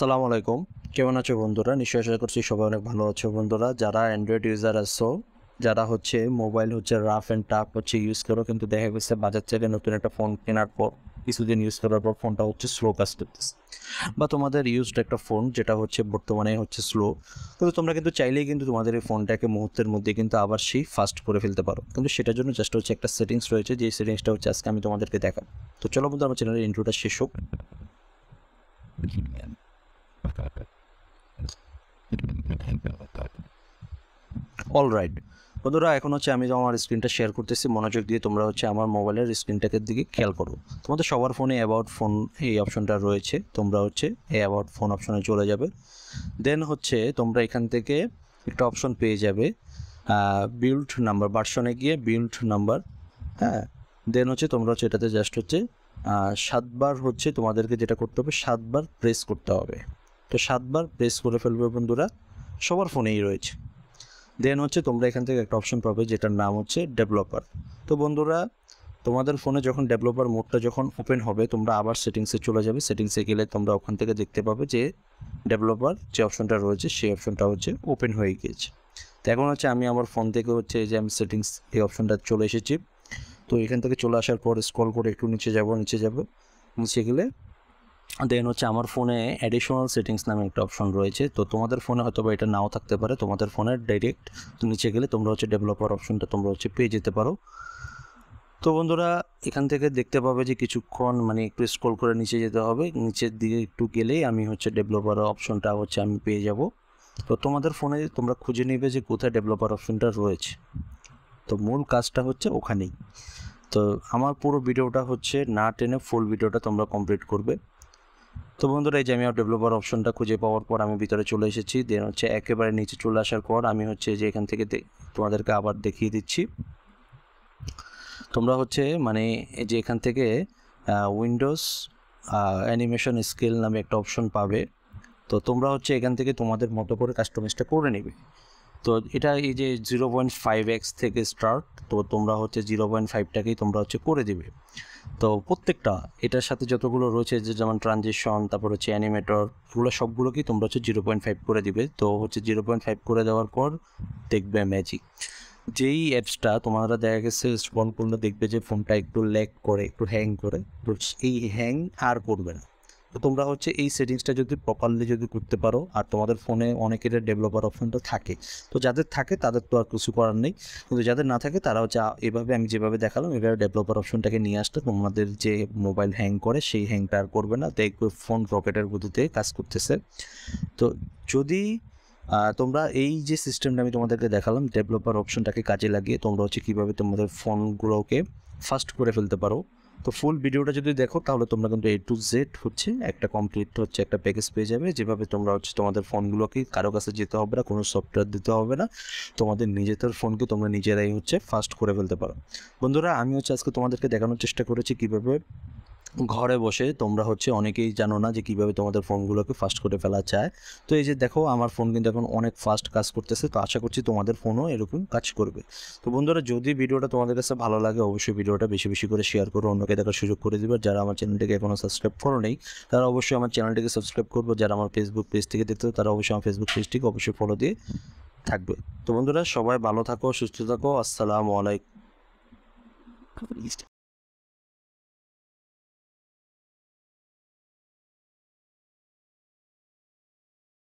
আসসালামু আলাইকুম। কেমন আছো বন্ধুরা? নিশ্চয়ই আশা করছি সবাই অনেক ভালো আছো বন্ধুরা। যারা অ্যান্ড্রয়েড ইউজার আছো, যারা mobile rough and tough use করো, কিন্তু দেখা গেছে বাজার থেকে নতুন একটা ফোন কেনার পর কিছুদিন ইউজ করার পর ফোনটা স্লো কাজ করতেছে, বা তোমাদের ইউজড একটা ফোন যেটা বর্তমানে স্লো, কিন্তু তোমরা কিন্তু চাইলেই কিন্তু তোমাদের এই ফোনটাকে মুহূর্তের মধ্যে কিন্তু আবার সেই ফাস্ট করে ফেলতে পারো। কিন্তু সেটার জন্য জাস্ট একটা সেটিংস রয়েছে, যে সেটিংসটা আজকে আমি তোমাদেরকে দেখাবো। তো চলো বন্ধু, আমার চ্যানেলের ইন্ট্রোটা শেষ হোক। অলরাইট বন্ধুরা, এখন আমি আমার স্ক্রিনটা শেয়ার করতেছি। মনোযোগ দিয়ে তোমরা আমার মোবাইলের স্ক্রিনটাকে দিকে খেয়াল করো। তোমাদের সবার ফোনে অ্যাবাউট ফোন এই অপশনটা রয়েছে। তোমরা এই অ্যাবাউট ফোন অপশনে চলে যাবে। দেন তোমরা এখান থেকে একটা অপশন পেয়ে যাবে বিল্ড নাম্বার, ভার্সনে গিয়ে বিল্ড নাম্বার। হ্যাঁ, দেন তোমরা এটাতে জাস্ট 7বার তোমাদেরকে যেটা করতে হবে, 7বার প্রেস করতে হবে। তো 7বার প্রেস করে ফেলবে বন্ধুরা, সবার ফোনেই রয়েছে। দেন তোমরা এখান থেকে একটা অপশন পাবে যেটার নাম ডেভেলপার। তো বন্ধুরা, তোমাদের ফোনে যখন ডেভেলপার মোডটা যখন ওপেন হবে, তোমরা আবার সেটিংসে চলে যাবে। সেটিংসে গেলে তোমরা ওখান থেকে দেখতে পাবে যে ডেভেলপার যে অপশনটা রয়েছে সেই অপশনটা ওপেন হয়ে গিয়েছে। তো এখন আমি আমার ফোন থেকে এই যে আমি সেটিংস এই অপশনটা চলে এসেছি। তো এখান থেকে চলে আসার পর স্ক্রল করে একটু নিচে যাব, নিচে গেলে দেন আমার ফোনে অ্যাডিশনাল সেটিংস নামে একটা অপশন রয়েছে। তো তোমাদের ফোনে হয়তো বা এটা নাও থাকতে পারে। তোমাদের ফোনের ডাইরেক্ট নিচে গেলে তোমরা ডেভেলপার অপশনটা তোমরা পেয়ে যেতে পারো। তো বন্ধুরা, এখান থেকে দেখতে পাবে যে কিছুক্ষণ একটু স্ক্রল করে নিচে যেতে হবে। নিচের দিকে একটু গেলেই আমি ডেভেলপার অপশনটা আমি পেয়ে যাব। তো তোমাদের ফোনে তোমরা খুঁজে নেবে যে কোথায় ডেভেলপার অপশনটা রয়েছে। তো মূল কাজটা ওখানেই। তো আমার পুরো ভিডিওটা না টেনে ফুল ভিডিওটা তোমরা কমপ্লিট করবে। তো বন্ধুরা, এই যে আমি ডেভেলপার অপশনটা খুঁজে পাওয়ার পর আমি ভিতরে চলে এসেছি। দেন একেবারে নিচে চলে আসার পর আমি যে এখান থেকে তোমাদেরকে আবার দেখিয়ে দিচ্ছি। তোমরা এই যে এখান থেকে উইন্ডোজ অ্যানিমেশন স্কেল নামে একটা অপশন পাবে। তো তোমরা এখান থেকে তোমাদের মতো করে কাস্টমাইজটা করে নেবে। তো এটা এই যে 0.5x থেকে স্টার্ট। তো তোমরা 0.5টাকেই তোমরা করে দিবে। তো প্রত্যেকটা এটার সাথে যতগুলো রয়েছে, যেমন ট্রানজিশন, তারপর অ্যানিমেটর, এগুলো সবগুলোকেই তোমরা 0.5 করে দিবে। তো 0.5 করে দেওয়ার পর দেখবে ম্যাজিক। যেই অ্যাপসটা তোমরা দেখা গেছে স্ক্রল করলে দেখবে যে ফোনটা একটু ল্যাগ করে, একটু হ্যাং করে, তো এই হ্যাং আর করবে না। তো তোমরা এই সেটিংসটা যদি প্রপারলি করতে পারো, আর তোমাদের ফোনে অনেকের ডেভেলপার অপশনটা থাকে, তো যাদের থাকে তাদের তো আর কিছু করার নেই। কিন্তু যাদের না থাকে তারা এভাবে আমি যেভাবে দেখালাম এভাবে ডেভেলপার অপশনটাকে নিয়ে আসতে তোমাদের যে মোবাইল হ্যাং করে সেই হ্যাংটা আর করবে না। দেখবে ফোন রকেটের গতিতে কাজ করতেছে। তো যদি তোমরা এই যে সিস্টেমটা আমি তোমাদেরকে দেখালাম, ডেভেলপার অপশনটাকে কাজে লাগিয়ে তোমরা কীভাবে তোমাদের ফোনগুলোকে ফাস্ট করে ফেলতে পারো, তো ফুল ভিডিওটা যদি দেখো তাহলে তোমরা কিন্তু A to Z একটা কমপ্লিট একটা প্যাকেজ পেয়ে যাবে। যেভাবে তোমরা তোমাদের ফোনগুলোকে কারো কাছে যেতে হবে না, কোনো সফটওয়্যার দিতে হবে না, তোমাদের নিজেদের ফোনকে তোমরা নিজেরাই ফাস্ট করে ফেলতে পারো। বন্ধুরা, আমি আজকে তোমাদেরকে দেখানোর চেষ্টা করেছি কীভাবে ঘরে বসে তোমরা অনেকেই জানো না যে কীভাবে তোমাদের ফোনগুলোকে ফাস্ট করে ফেলা যায়। তো এই যে দেখো, আমার ফোন কিন্তু এখন অনেক ফাস্ট কাজ করতেছে। তো আশা করছি তোমাদের ফোনও এরকম কাজ করবে। তো বন্ধুরা, যদি ভিডিওটা তোমাদের কাছে ভালো লাগে, অবশ্যই ভিডিওটা বেশি বেশি করে শেয়ার করো, অন্যকে দেখার সুযোগ করে দিবে। যারা আমার চ্যানেলটিকে এখনও সাবস্ক্রাইব করো নেই, তারা অবশ্যই আমার চ্যানেলটিকে সাবস্ক্রাইব করবো। যারা আমার ফেসবুক পেজ থেকে দেখতে, তারা অবশ্যই আমার ফেসবুক পেজটিকে অবশ্যই ফলো দিয়ে থাকবে। তো বন্ধুরা, সবাই ভালো থাকো, সুস্থ থাকো। আসসালামু আলাইকুম।